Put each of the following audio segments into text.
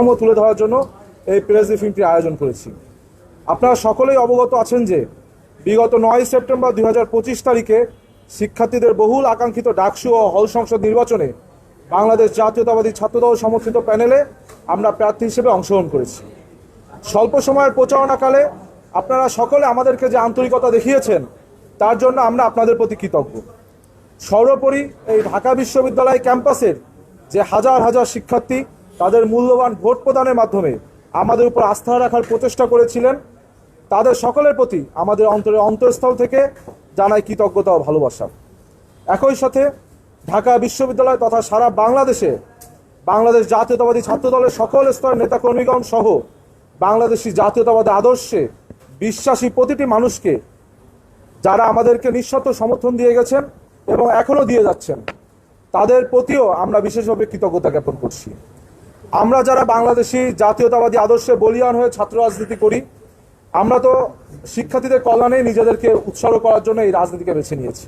কাঠামো তুলে ধরার জন্য এই প্রেস ব্রিফিংটির আয়োজন করেছি। আপনারা সকলেই অবগত আছেন যে বিগত 9 সেপ্টেম্বর 2025 তারিখে শিক্ষার্থীদের বহুল আকাঙ্ক্ষিত ডাকসু ও হল সংসদ নির্বাচনে বাংলাদেশ জাতীয়তাবাদী ছাত্রদল সমর্থিত প্যানেলে আমরা প্রার্থী হিসেবে অংশগ্রহণ করেছি। স্বল্প সময়ের প্রচারণাকালে আপনারা সকলে আমাদেরকে যে আন্তরিকতা দেখিয়েছেন তার জন্য আমরা আপনাদের প্রতি কৃতজ্ঞ। সর্বোপরি এই ঢাকা বিশ্ববিদ্যালয় ক্যাম্পাসের যে হাজার হাজার শিক্ষার্থী তাদের মূল্যবান ভোট প্রদানের মাধ্যমে আমাদের উপর আস্থা রাখার প্রচেষ্টা করেছিলেন, তাদের সকলের প্রতি আমাদের অন্তঃস্থল থেকে জানাই কৃতজ্ঞতা ও ভালোবাসা। একই সাথে ঢাকা বিশ্ববিদ্যালয় তথা সারা বাংলাদেশে বাংলাদেশ জাতীয়তাবাদী ছাত্রদলের সকল স্তরের নেতাকর্মীগণ সহ বাংলাদেশি জাতীয়তাবাদী আদর্শে বিশ্বাসী প্রতিটি মানুষকে যারা আমাদেরকে নিঃশর্ত সমর্থন দিয়ে গেছেন এবং এখনও দিয়ে যাচ্ছেন তাদের প্রতিও আমরা বিশেষভাবে কৃতজ্ঞতা জ্ঞাপন করছি। আমরা যারা বাংলাদেশি জাতীয়তাবাদী আদর্শে বলিয়ান হয়ে ছাত্র রাজনীতি করি, আমরা তো শিক্ষার্থীদের কল্যাণে নিজেদেরকে উৎসর্গ করার জন্য এই রাজনীতিকে বেছে নিয়েছি।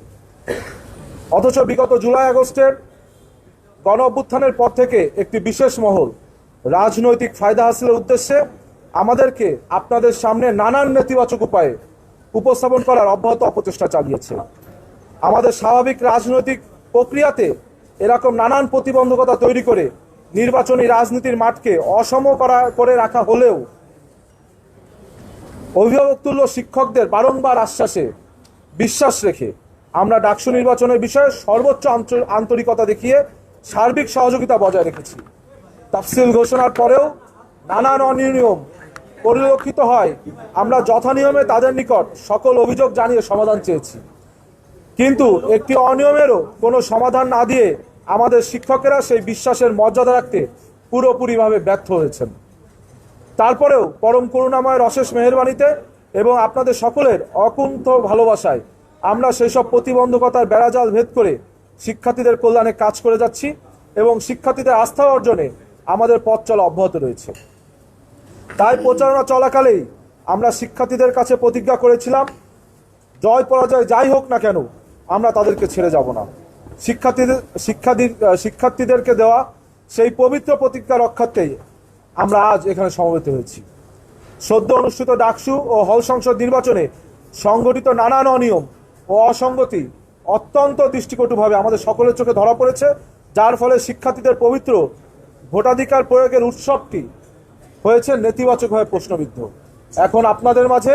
অথচ বিগত জুলাই আগস্টের গণ অভ্যুত্থানের পর থেকে একটি বিশেষ মহল রাজনৈতিক ফায়দা হাসিলের উদ্দেশ্যে আমাদেরকে আপনাদের সামনে নানান নেতিবাচক উপায়ে উপস্থাপন করার অব্যাহত অপচেষ্টা চালিয়েছে। আমাদের স্বাভাবিক রাজনৈতিক প্রক্রিয়াতে এরকম নানান প্রতিবন্ধকতা তৈরি করে নির্বাচনী রাজনীতির মাঠকে অসম করে রাখা হলেও অভিভাবকতুল্য শিক্ষকদের বারংবার আশ্বাসে বিশ্বাস রেখে আমরা ডাকসু নির্বাচনের বিষয়ে সর্বোচ্চ আন্তরিকতা দেখিয়ে সার্বিক সহযোগিতা বজায় রেখেছি। তাফসিল ঘোষণার পরেও নানান অনিয়ম পরিলক্ষিত হয়, আমরা যথানিয়মে তাদের নিকট সকল অভিযোগ জানিয়ে সমাধান চেয়েছি, কিন্তু একটি অনিয়মেরও কোনো সমাধান না দিয়ে আমাদের শিক্ষকেরা সেই বিশ্বাসের মর্যাদা রাখতে পুরোপুরিভাবে ব্যর্থ হয়েছেন। তারপরেও পরম করুণাময়ের অশেষ মেহেরবানিতে এবং আপনাদের সকলের অকুণ্ঠ ভালোবাসায় আমরা সেই সব প্রতিবন্ধকতার বেড়াজাল ভেদ করে শিক্ষার্থীদের কল্যাণে কাজ করে যাচ্ছি এবং শিক্ষার্থীদের আস্থা অর্জনে আমাদের পথ চলা অব্যাহত রয়েছে। তাই প্রচারণা চলাকালেই আমরা শিক্ষার্থীদের কাছে প্রতিজ্ঞা করেছিলাম, জয় পরাজয় যাই হোক না কেন আমরা তাদেরকে ছেড়ে যাব না। শিক্ষার্থীদেরকে দেওয়া সেই পবিত্র প্রতিজ্ঞা রক্ষার্থেই আমরা আজ এখানে সমবেত হয়েছি। সদ্য অনুষ্ঠিত ডাকসু ও হল সংসদ নির্বাচনে সংগঠিত নানান অনিয়ম ও অসঙ্গতি অত্যন্ত দৃষ্টিকটুভাবে আমাদের সকলের চোখে ধরা পড়েছে, যার ফলে শিক্ষার্থীদের পবিত্র ভোটাধিকার প্রয়োগের উৎসবটি হয়েছে নেতিবাচকভাবে প্রশ্নবিদ্ধ। এখন আপনাদের মাঝে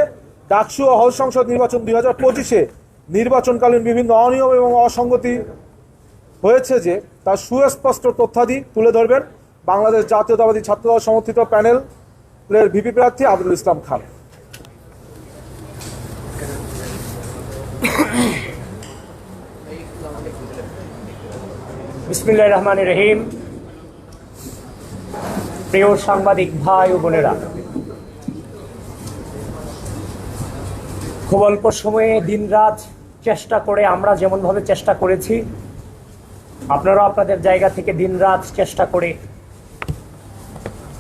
ডাকসু ও হল সংসদ নির্বাচন 2025-এ নির্বাচনকালীন বিভিন্ন অনিয়ম এবং অসঙ্গতি হয়েছে যে তার সুস্পষ্ট তথ্যাদি তুলে ধরবেন বাংলাদেশ জাতীয়তাবাদী ছাত্রদল সমর্থিত প্যানেলের ভিপি প্রার্থী আবদুল ইসলাম খান। বিসমিল্লাহির রহমানির রহিম। প্রিয় সাংবাদিক ভাই ও বোনেরা, খুব অল্প সময়ে দিনরাত চেষ্টা করে আমরা যেমনভাবে চেষ্টা করেছি, আপনারা আপনাদের জায়গা থেকে দিনরাত চেষ্টা করে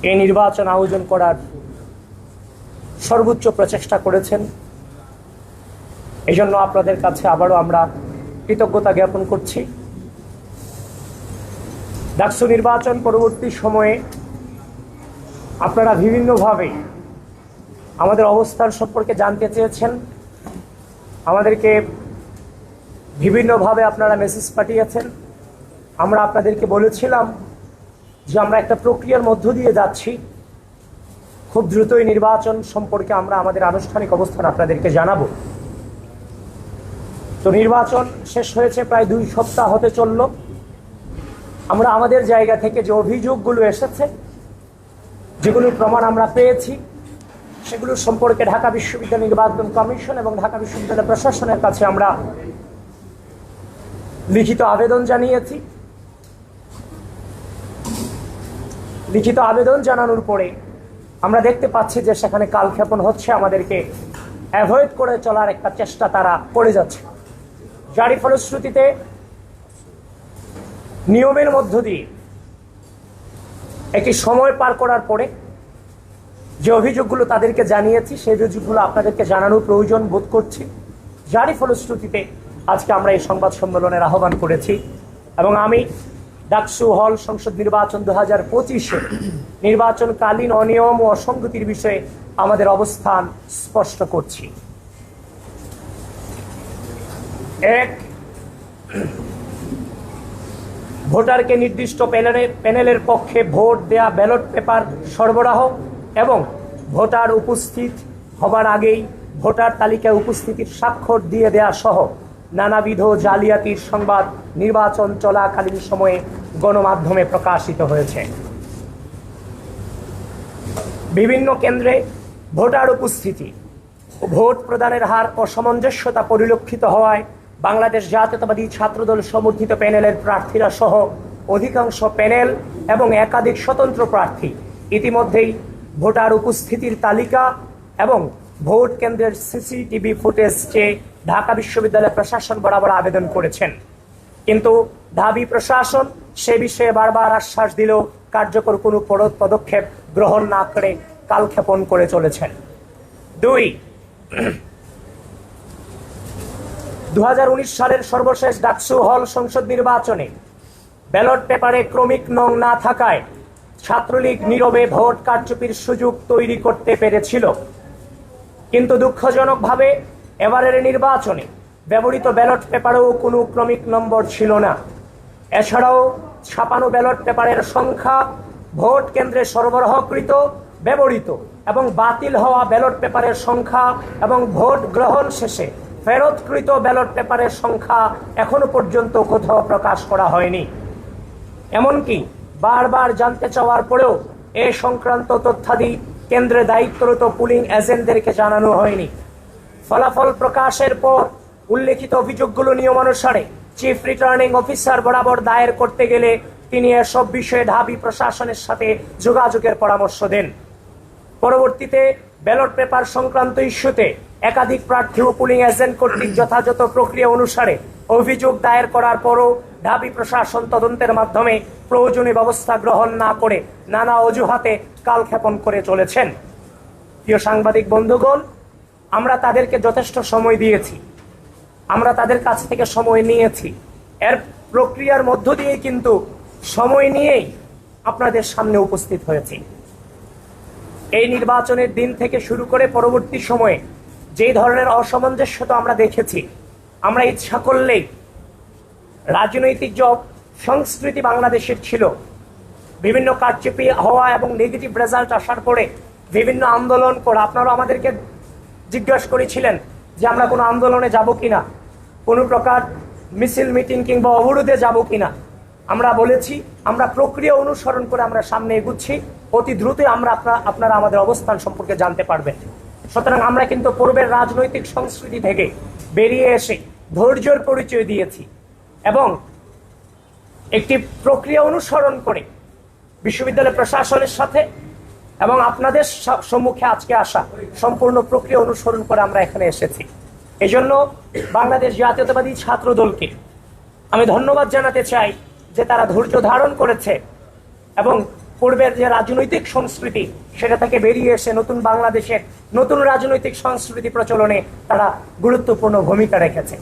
এই নির্বাচন আয়োজন করার সর্বোচ্চ প্রচেষ্টা করেছেন। এই জন্য আপনাদের কাছে আবারও আমরা কৃতজ্ঞতা জ্ঞাপন করছি। ডাকসু নির্বাচন পরবর্তী সময়ে আপনারা বিভিন্নভাবে আমাদের অবস্থান সম্পর্কে জানতে চেয়েছেন, আমাদেরকে বিভিন্নভাবে আপনারা মেসেজ পাঠিয়েছেন। আমরা আপনাদেরকে বলেছিলাম যে আমরা একটা প্রক্রিয়ার মধ্য দিয়ে যাচ্ছি, খুব দ্রুতই নির্বাচন সম্পর্কে আমরা আমাদের আনুষ্ঠানিক অবস্থান আপনাদেরকে জানাবো। তো নির্বাচন শেষ হয়েছে, প্রায় 2 সপ্তাহ হতে চলল। আমরা আমাদের জায়গা থেকে যে অভিযোগগুলো এসেছে, যেগুলোর প্রমাণ আমরা পেয়েছি, সেগুলো সম্পর্কে ঢাকা বিশ্ববিদ্যালয় নির্বাচন কমিশন এবং ঢাকা বিশ্ববিদ্যালয় প্রশাসনের কাছে আমরা লিখিত আবেদন জানিয়েছি। লিখিত আবেদন জানানোর পরে আমরা দেখতে পাচ্ছি যে সেখানে কালক্ষেপণ হচ্ছে, আমাদেরকে অ্যাভয়েড করে চলার একটা চেষ্টা তারা করে যাচ্ছে, যারই ফলশ্রুতিতে নিয়মের মধ্য দিয়ে একটি সময় পার করার পরে যে অভিযোগগুলো তাদেরকে জানিয়েছি সেই অভিযোগগুলো আপনাদেরকে জানানোর প্রয়োজন বোধ করছি, যারই ফলশ্রুতিতে আজকে আমরা এই সংবাদ সম্মেলনের আহ্বান করেছি। এবং আমি ডাকসু হল সংসদ নির্বাচন 2025-এ নির্বাচনকালীন অনিয়ম ও অসঙ্গতির বিষয়ে আমাদের অবস্থান স্পষ্ট করছি। এক, ভোটারকে নির্দিষ্ট প্যানেলের পক্ষে ভোট দেয়া ব্যালট পেপার সরবরাহ এবং ভোটার উপস্থিত হবার আগেই ভোটার তালিকায় উপস্থিতির স্বাক্ষর দিয়ে দেয়া সহ নানাবিধ জালিয়াতির সংবাদ নির্বাচন চলাকালীন সময়ে গণমাধ্যমে প্রকাশিত হয়েছে। বিভিন্ন কেন্দ্রে ভোটার উপস্থিতি ও ভোট প্রদানের হার অসামঞ্জস্যতা পরিলক্ষিত হওয়ায় বাংলাদেশ জাতীয়তাবাদী ছাত্রদল সমর্থিত প্যানেলের প্রার্থীরা সহ অধিকাংশ প্যানেল এবং একাধিক স্বতন্ত্র প্রার্থী ইতিমধ্যেই ভোটার উপস্থিতির তালিকা এবং ভোট কেন্দ্রের সিসিটিভি ফুটেজ চেয়ে ঢাকা বিশ্ববিদ্যালয় প্রশাসন বরাবর আবেদন করেছেন, কিন্তু ঢাবি প্রশাসন সে বিষয়ে বারবার আশ্বাস দিলেও কার্যকর কোনো পদক্ষেপ গ্রহণ না করে কালক্ষেপণ করে চলেছেন। 2, 2019 সালের সর্বশেষ ডাকসু হল সংসদ নির্বাচনে ব্যালট পেপারে ক্রমিক নং না থাকায় ছাত্রলীগ নীরবে ভোট কারচুপির সুযোগ তৈরি করতে পেরেছিল, কিন্তু দুঃখজনকভাবে এবারের নির্বাচনে ব্যবহৃত ব্যালট পেপারেও কোনো ক্রমিক নম্বর ছিল না। এছাড়াও ছাপানো ব্যালট পেপারের সংখ্যা, ভোট কেন্দ্রে সরবরাহকৃত, ব্যবহৃত এবং বাতিল হওয়া ব্যালট পেপারের সংখ্যা এবং ভোট গ্রহণ শেষে ফেরতকৃত ব্যালট পেপারের সংখ্যা এখনো পর্যন্ত কোথাও প্রকাশ করা হয়নি। এমনকি বারবার জানতে চাওয়ার পরেও এ সংক্রান্ত তথ্যাদি কেন্দ্রে দায়িত্বরত পুলিং এজেন্টদেরকে জানানো হয়নি। ফলাফল প্রকাশের পর উল্লেখিত অভিযোগগুলো নিয়মানুসারে চিফ রিটার্নিং অফিসার বরাবর দায়ের করতে গেলে তিনি এসব বিষয়ে ঢাবি প্রশাসনের সাথে যোগাযোগের পরামর্শ দেন। পরবর্তীতে ব্যালট পেপার সংক্রান্ত ইস্যুতে একাধিক প্রার্থী ও পুলিং এজেন্ট কর্তৃক যথাযথ প্রক্রিয়া অনুসারে অভিযোগ দায়ের করার পরও ঢাবি প্রশাসন তদন্তের মাধ্যমে প্রয়োজনীয় ব্যবস্থা গ্রহণ না করে নানা অজুহাতে কালক্ষেপণ করে চলেছেন। প্রিয় সাংবাদিক বন্ধুগণ, আমরা তাদেরকে যথেষ্ট সময় দিয়েছি, আমরা তাদের কাছ থেকে সময় নিয়েছি, এর প্রক্রিয়ার মধ্য দিয়ে কিন্তু সময় নিয়েই আপনাদের সামনে উপস্থিত হয়েছি। এই নির্বাচনের দিন থেকে শুরু করে পরবর্তী সময়ে যে ধরনের অসামঞ্জস্যতা আমরা দেখেছি, আমরা ইচ্ছা করলেই রাজনৈতিক যে সংস্কৃতি বাংলাদেশের ছিল, বিভিন্ন কারচুপি হওয়া এবং নেগেটিভ রেজাল্ট আসার পরে বিভিন্ন আন্দোলন করা, আপনারা আমাদেরকে জিজ্ঞাসা করেছিলেন যে আমরা কোনো আন্দোলনে যাব কিনা, কোনো প্রকার মিছিল মিটিং কিংবা অবরোধে যাব কিনা। আমরা বলেছি আমরা প্রক্রিয়া অনুসরণ করে আমরা সামনে এগুচ্ছি, অতি দ্রুতই আপনারা আমাদের অবস্থান সম্পর্কে জানতে পারবেন। সুতরাং আমরা কিন্তু পূর্বের রাজনৈতিক সংস্কৃতি থেকে বেরিয়ে এসে ধৈর্যের পরিচয় দিয়েছি এবং একটি প্রক্রিয়া অনুসরণ করে বিশ্ববিদ্যালয় প্রশাসনের সাথে এবং আপনাদের সম্মুখে আজকে আসা সম্পূর্ণ প্রক্রিয়া অনুসরণ করে আমরা এখানে এসেছি। এজন্য বাংলাদেশ জাতীয়তাবাদী ছাত্র দলকে আমি ধন্যবাদ জানাতে চাই যে তারা ধৈর্য ধারণ করেছে এবং পূর্বের যে রাজনৈতিক সংস্কৃতি সেটা থেকে বেরিয়ে এসে নতুন বাংলাদেশের নতুন রাজনৈতিক সংস্কৃতি প্রচলনে তারা গুরুত্বপূর্ণ ভূমিকা রেখেছে।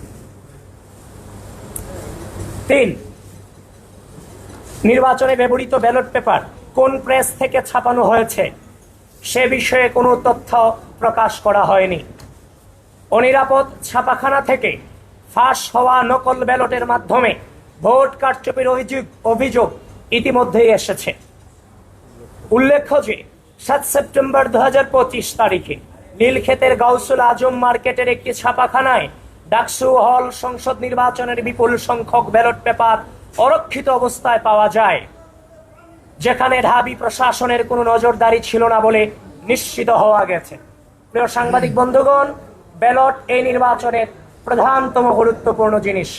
3, নির্বাচনে ব্যবহৃত ব্যালট পেপার কোন প্রেস থেকে ছাপানো হয়েছে সে বিষয়ে কোনো তথ্য প্রকাশ করা হয়নি। অনিরাপদ ছাপাখানা থেকে ফাঁস হওয়া নকল ব্যালটের মাধ্যমে ভোট কারচুপির অভিযোগ ইতিমধ্যেই এসেছে। উল্লেখ্য যে 7 সেপ্টেম্বর 2025 তারিখে নীলক্ষেতের গাউসুল আজম মার্কেটের একটি ছাপাখানায় ডাকসু হল সংসদ নির্বাচনের বিপুল সংখ্যক ব্যালট পেপার অরক্ষিত অবস্থায় পাওয়া যায়, যেখানে ঢাবি প্রশাসনের কোনো নজরদারি ছিল না বলে নিশ্চিত হওয়া গেছে। প্রিয় সাংবাদিক বন্ধুগণ, ব্যালট এই নির্বাচনের প্রধানতম গুরুত্বপূর্ণ জিনিস।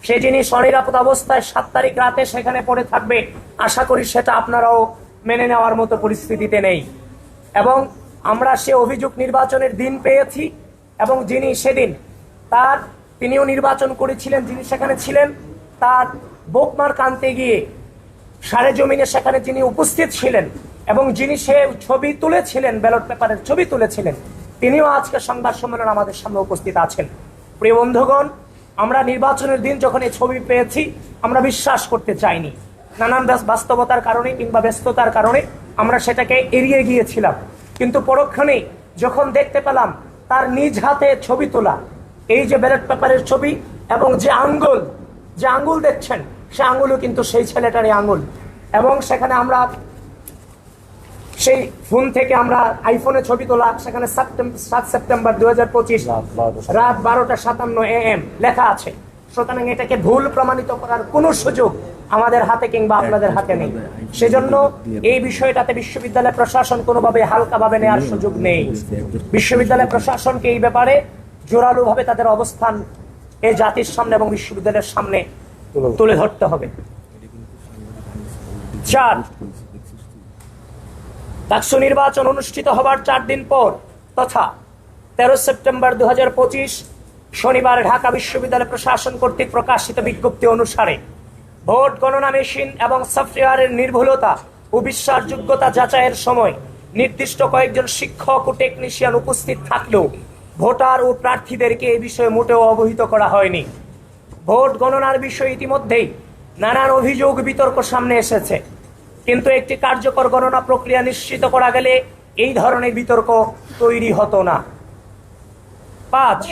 সেই জিনিস অনিরাপদ অবস্থায় 7 তারিখ রাতে সেখানে পড়ে থাকবে, আশা করি সেটা আপনারাও মেনে নেওয়ার মতো পরিস্থিতিতে নেই। এবং আমরা সে অভিযোগ নির্বাচনের দিন পেয়েছি এবং যিনি সেদিন তিনিও নির্বাচন করেছিলেন, যিনি সেখানে ছিলেন, তার বুকমার্ক আনতে গিয়ে সারেজমিনে সেখানে যিনি উপস্থিত ছিলেন এবং যিনি সে ছবি তুলেছিলেন, ব্যালট পেপারের ছবি তুলেছিলেন, তিনিও আজকে সংবাদ সম্মেলনে আমাদের সামনে উপস্থিত আছেন। প্রিয় বন্ধুগণ, আমরা নির্বাচনের দিন যখন এই ছবি পেয়েছি আমরা বিশ্বাস করতে চাইনি, নানান বাস্তবতার কারণে কিংবা ব্যস্ততার কারণে আমরা সেটাকে এড়িয়ে গিয়েছিলাম, কিন্তু পরক্ষণেই যখন দেখতে পেলাম তার নিজ হাতে ছবি তোলা এই যে ব্যালট পেপারের ছবি, এবং যে আঙ্গুল দেখছেন সে আঙ্গুলও কিন্তু সেই ছেলেটারই আঙ্গুল, এবং সেখানে আমরা সেই ফোন থেকে আমরা আইফোনে ছবি তোলা, সেখানে 7 সেপ্টেম্বর 2025 রাত 12:57 AM লেখা আছে। সুতরাং এটাকে ভুল প্রমাণিত করার কোনো সুযোগ আমাদের হাতে কিংবা আপনাদের হাতে নেই। সেজন্য এই বিষয়টাতে বিশ্ববিদ্যালয় প্রশাসন কোনোভাবে হালকাভাবে নেওয়ার সুযোগ নেই। বিশ্ববিদ্যালয় প্রশাসনকে এই ব্যাপারে জোরালোভাবে তাদের অবস্থান এই জাতির সামনে এবং বিশ্ববিদ্যালয়ের সামনে তুলে ধরতে হবে। 4, ডাকসু নির্বাচন অনুষ্ঠিত হবার 4 দিন পর তথা 13 সেপ্টেম্বর 2025 শনিবার ঢাকা বিশ্ববিদ্যালয় প্রশাসন কর্তৃক প্রকাশিত বিজ্ঞপ্তি অনুসারে ভোট গণনা মেশিন এবং সফটওয়্যারের নির্ভুলতা ও বিশ্বাসযোগ্যতা যাচাইয়ের সময় নির্দিষ্ট কয়েকজন শিক্ষক ও টেকনিশিয়ান উপস্থিত থাকলেও ভোটার ও প্রার্থীদেরকে এই বিষয়ে মোটেও অবহিত করা হয়নি। ভোট গণনার বিষয়ে ইতিমধ্যেই নানান অভিযোগ বিতর্ক সামনে এসেছে, কিন্তু একটি কার্যকর গণনা প্রক্রিয়া নিশ্চিত করা গেলে এই ধরনের বিতর্ক তৈরি হতো না। 5,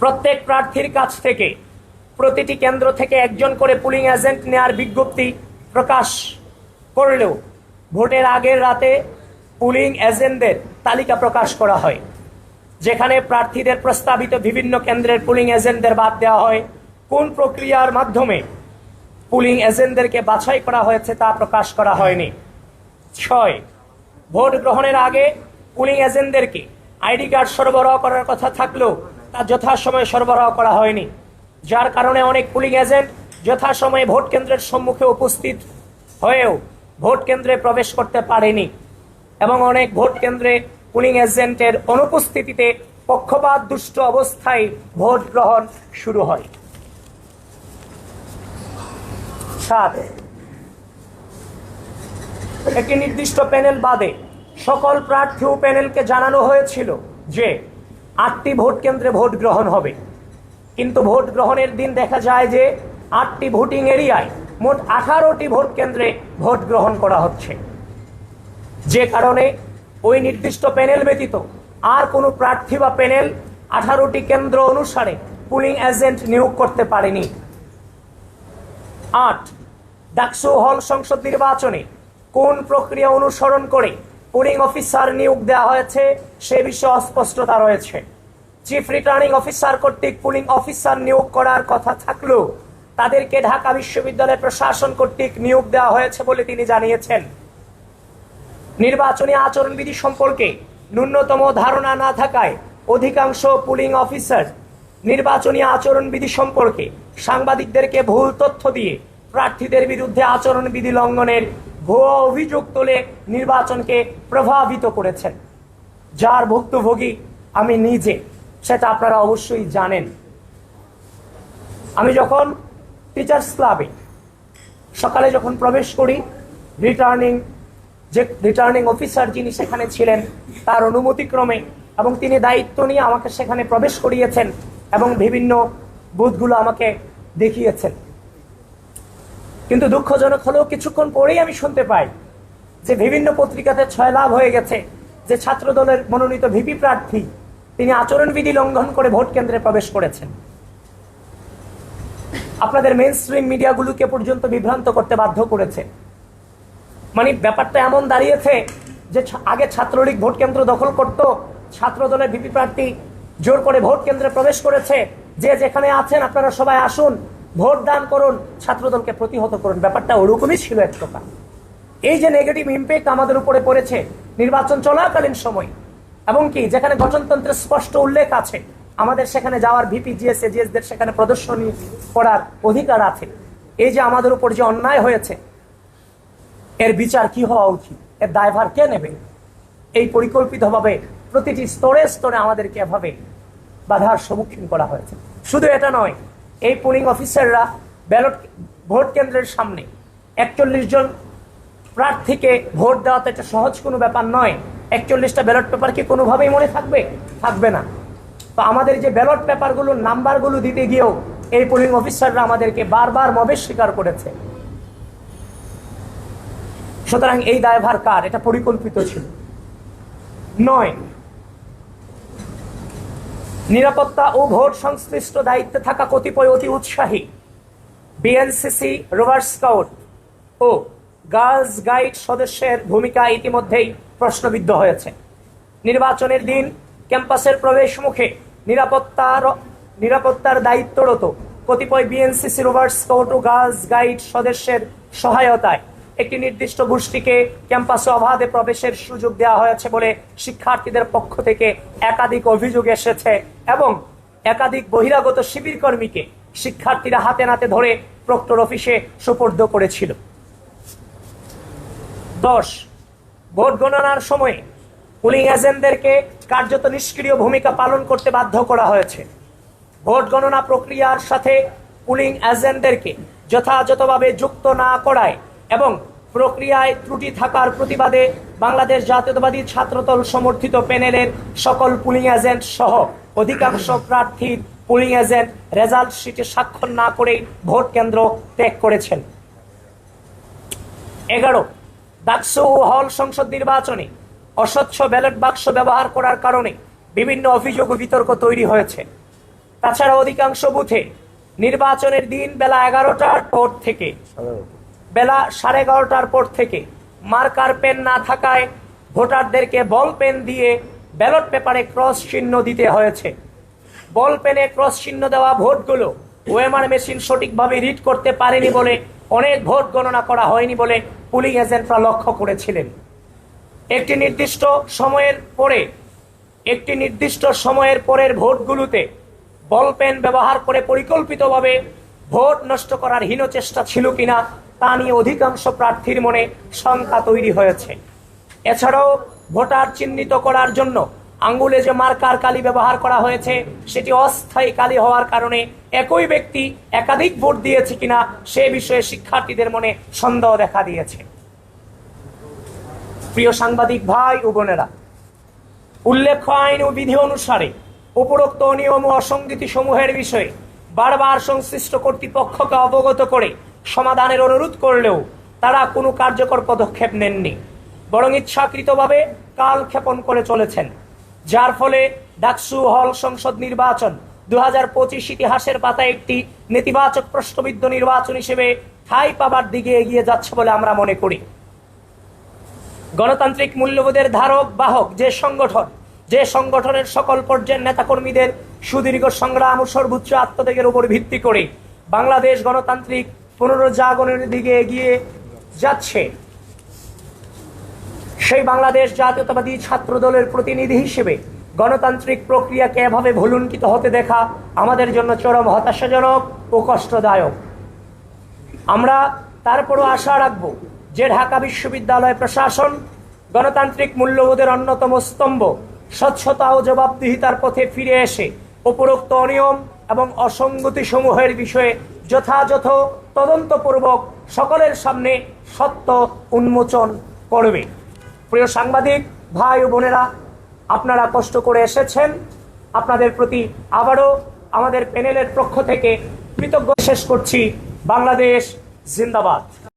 প্রত্যেক প্রার্থীর কাছ থেকে প্রতিটি কেন্দ্র থেকে একজন করে পুলিং এজেন্ট নেয়ার বিজ্ঞপ্তি প্রকাশ করলেও ভোটের আগের রাতে পুলিং এজেন্টদের তালিকা প্রকাশ করা হয়, যেখানে প্রার্থীদের প্রস্তাবিত বিভিন্ন কেন্দ্রের পুলিং এজেন্টদের বাদ দেওয়া হয়। কোন প্রক্রিয়ার মাধ্যমে পুলিং এজেন্টদেরকে বাছাই করা হয়েছে তা প্রকাশ করা হয়নি। 6, ভোট গ্রহণের আগে পুলিং এজেন্টদেরকে আইডি কার্ড সরবরাহ করার কথা থাকলেও তা যথাসময়ে সরবরাহ করা হয়নি, যার কারণে অনেক পুলিং এজেন্ট যথাসময়ে ভোট কেন্দ্রের সম্মুখে উপস্থিত হয়েও ভোট কেন্দ্রে প্রবেশ করতে পারেনি, এবং অনেক ভোট কেন্দ্রে পুলিং এজেন্টের অনুপস্থিতিতে পক্ষপাত দুষ্ট অবস্থায় ভোট গ্রহণ শুরু হয়। 7, একটি নির্দিষ্ট প্যানেল বাদে সকল প্রার্থী ও প্যানেলকে জানানো হয়েছিল যে 8টি ভোট কেন্দ্রে ভোট গ্রহণ হবে, কিন্তু ভোট গ্রহণের দিন দেখা যায় যে 8টি ভোটিং এরিয়ায় মোট 18টি ভোট কেন্দ্রে ভোট গ্রহণ করা হচ্ছে, যে কারণে ওই নির্দিষ্ট প্যানেল ব্যতীত আর কোনো প্রার্থী বা প্যানেল 18টি কেন্দ্র অনুসারে পুলিং এজেন্ট নিয়োগ করতে পারেনি। 8, ডাকসু হল সংসদ নির্বাচনে কোন প্রক্রিয়া অনুসরণ করে পুলিং অফিসার নিয়োগ দেওয়া হয়েছে সে বিষয়ে অস্পষ্টতা রয়েছে। চিফ রিটার্নিং অফিসার কর্তৃক পুলিং অফিসার নিয়োগ করার কথা থাকলেও তাদেরকে ঢাকা বিশ্ববিদ্যালয় প্রশাসন কর্তৃক নিয়োগ দেওয়া হয়েছে বলে তিনি জানিয়েছেন। নির্বাচনী আচরণবিধি সম্পর্কে ন্যূনতম ধারণা না থাকায় অধিকাংশ পুলিং অফিসার নির্বাচনী আচরণবিধি সম্পর্কে সাংবাদিকদেরকে ভুল তথ্য দিয়ে প্রার্থীদের বিরুদ্ধে আচরণবিধি লঙ্ঘনের ভুয়া অভিযোগ তুলে নির্বাচনকে প্রভাবিত করেছেন, যার ভুক্তভোগী আমি নিজে, সেটা আপনারা অবশ্যই জানেন। আমি যখন টিচার্স ক্লাবে সকালে যখন প্রবেশ করি, রিটার্নিং অফিসার যিনি সেখানে ছিলেন তার অনুমতিক্রমে এবং তিনি দায়িত্ব নিয়ে আমাকে সেখানে প্রবেশ করিয়েছেন এবং বিভিন্ন বুথগুলো আমাকে দেখিয়েছেন। কিন্তু দুঃখজনক হলেও কিছুক্ষণ পরেই আমি শুনতে পাই যে বিভিন্ন পত্রিকাতে ছয়লাভ হয়ে গেছে যে ছাত্র দলের মনোনীত ভিপি প্রার্থী তিনি আচরণবিধি লঙ্ঘন করে ভোট কেন্দ্রে প্রবেশ করেছেন। আপনাদের মেইন স্ট্রিম মিডিয়াগুলোকে পর্যন্ত বিভ্রান্ত করতে বাধ্য করেছে। মানে ব্যাপারটা এমন দাঁড়িয়েছে যে আগে ছাত্রলীগ ভোট কেন্দ্র দখল করত, ছাত্র দলের ভিপি প্রার্থী জোর করে ভোট কেন্দ্রে প্রবেশ করেছে, যে যেখানে আছেন আপনারা সবাই আসুন, ভোট দান করুন, ছাত্রদলকে প্রতিহত করুন। ব্যাপারটা ওরকমই ছিল এক প্রকার। এই যে নেগেটিভ ইম্প্যাক্ট আমাদের উপরে পড়েছে নির্বাচন চলাকালীন সময়, এবং কি যেখানে গঠনতন্ত্রের স্পষ্ট উল্লেখ আছে আমাদের সেখানে যাওয়ার ভিপি জিএস এজিএসদের সেখানে প্রদর্শনী করার অধিকার আছে, এই যে আমাদের উপর যে অন্যায় হয়েছে এর বিচার কি হওয়া উচিত, এর দায়ভার কে নেবে? এই পরিকল্পিতভাবে প্রতিটি স্তরে স্তরে আমাদেরকে এভাবে বাধার সম্মুখীন করা হয়েছে। শুধু এটা নয়, এই পুলিং অফিসাররা ভোট কেন্দ্রের সামনে 41 জন প্রার্থীকে ভোট দেওয়া তো এটা সহজ কোনো ব্যাপার নয়। 41টা ব্যালট পেপার কি কোনোভাবেই মনে থাকবে না। তো আমাদের যে ব্যালট পেপারগুলোর নাম্বারগুলো দিতে গিয়েও এই পুলিং অফিসাররা আমাদেরকে বারবার মবেশ স্বীকার করেছে সুতরাং এই দায়ভার কার? এটা পরিকল্পিত ছিল। 9, নিরাপত্তা ও ভোট সংশ্লিষ্ট দায়িত্বে থাকা কতিপয় অতি উৎসাহী বিএনসিসি, রোভার স্কাউট ও গার্লস গাইড সদস্যের ভূমিকা ইতিমধ্যেই প্রশ্নবিদ্ধ হয়েছে। নির্বাচনের দিন ক্যাম্পাসের প্রবেশ মুখে নিরাপত্তার দায়িত্বরত কতিপয় বিএনসিসি, রোভার স্কাউট ও গার্লস গাইড সদস্যের সহায়তায় একটি নির্দিষ্ট গোষ্ঠীকে ক্যাম্পাসে অবাধে প্রবেশের সুযোগ দেওয়া হয়েছে বলে শিক্ষার্থীদের পক্ষ থেকে একাধিক অভিযোগ এসেছে এবং একাধিক বহিরাগত শিবির কর্মীকে শিক্ষার্থীরা হাতে নাতে ধরে প্রক্টর অফিসে সোপর্দ করেছিল। 10, ভোট গণনার সময়ে পুলিং এজেন্টদেরকে কার্যত নিষ্ক্রিয় ভূমিকা পালন করতে বাধ্য করা হয়েছে। ভোট গণনা প্রক্রিয়ার সাথে পুলিং এজেন্টদেরকে যথাযথভাবে যুক্ত না করায় এবং প্রক্রিয়ায় ত্রুটি থাকার প্রতিবাদে বাংলাদেশ জাতীয়তাবাদী ছাত্রদল সমর্থিত প্যানেলের সকল পুলিং এজেন্ট সহ অধিকাংশ প্রার্থীর পুলিং এজেন্ট রেজাল্ট শিটে স্বাক্ষর না করেই ভোট কেন্দ্র ত্যাগ করেছেন। 11, ডাকসু ও হল সংসদ নির্বাচনে অস্বচ্ছ ব্যালট বাক্স ব্যবহার করার কারণে বিভিন্ন অভিযোগ ও বিতর্ক তৈরি হয়েছে। তাছাড়া অধিকাংশ বুথে নির্বাচনের দিন বেলা 11টার পর থেকে বেলা 11:30টার পর থেকে মার্কার পেন না থাকায় ভোটারদেরকে বল পেন দিয়ে ব্যালট পেপারে ক্রস চিহ্ন দিতে হয়েছে। বল পেনে ক্রস চিহ্ন দেওয়া ভোটগুলো ওএমআর মেশিন সঠিকভাবে রিড করতে পারেনি বলে অনেক ভোট গণনা করা হয়নি বলে পুলিং এজেন্টরা লক্ষ্য করেছিলেন। একটি নির্দিষ্ট সময়ের পরের ভোটগুলোতে বল পেন ব্যবহার করে পরিকল্পিতভাবে ভোট নষ্ট করার হীন চেষ্টা ছিল কিনা তা নিয়ে অধিকাংশ প্রার্থীর মনে শঙ্কা তৈরি হয়েছে। এছাড়াও ভোটার চিহ্নিত করার জন্য আঙ্গুলে যে মার্কার কালি ব্যবহার করা হয়েছে সেটি অস্থায়ী কালি হওয়ার কারণে একই ব্যক্তি একাধিক ভোট দিয়েছে কিনা সে বিষয়ে শিক্ষার্থীদের মনে সন্দেহ দেখা দিয়েছে। প্রিয় সাংবাদিক ভাই ও বোনেরা, উল্লেখ্য আইন ও বিধি অনুসারে উপরোক্ত নিয়ম ও অসঙ্গতি সমূহের বিষয়ে বারবার সংশ্লিষ্ট কর্তৃপক্ষকে অবগত করে সমাধানের অনুরোধ করলেও তারা কোনো কার্যকর পদক্ষেপ নেননি, বরং ইচ্ছাকৃতভাবে কালক্ষেপণ করে চলেছেন, যার ফলে ডাকসু হল সংসদ নির্বাচন 2025 ইতিহাসের পাতায় একটি নেতিবাচক প্রশ্নবিদ্ধ নির্বাচন হিসেবে ঠাঁই পাবার দিকে এগিয়ে যাচ্ছে বলে আমরা মনে করি। গণতান্ত্রিক মূল্যবোধের ধারক বাহক যে সংগঠনের সকল পর্যায়ের নেতাকর্মীদের সুদীর্ঘ সংগ্রাম ও সর্বোচ্চ আত্মত্যাগের উপর ভিত্তি করে বাংলাদেশ গণতান্ত্রিক পুনরুজ্জাগরণের দিকে এগিয়ে যাচ্ছে, সেই বাংলাদেশ জাতীয়তাবাদী ছাত্র দলের প্রতিনিধি হিসেবে গণতান্ত্রিক প্রক্রিয়াকে এভাবে ভুলুণ্ঠিত হতে দেখা আমাদের জন্য চরম হতাশাজনক ও কষ্টদায়ক। আমরা তারপরও আশা রাখব যে ঢাকা বিশ্ববিদ্যালয় প্রশাসন গণতান্ত্রিক মূল্যবোধের অন্যতম স্তম্ভ স্বচ্ছতা ও জবাবদিহিতার পথে ফিরে এসে উপরোক্ত অনিয়ম এবং অসঙ্গতি সমূহের বিষয়ে যথাযথ তদন্তপূর্বক সকলের সামনে সত্য উন্মোচন করবে। প্রিয় সাংবাদিক ভাই ও বোনেরা, আপনারা কষ্ট করে এসেছেন, আপনাদের প্রতি আবারও আমাদের প্যানেলের পক্ষ থেকে কৃতজ্ঞতা শেষ করছি। বাংলাদেশ জিন্দাবাদ।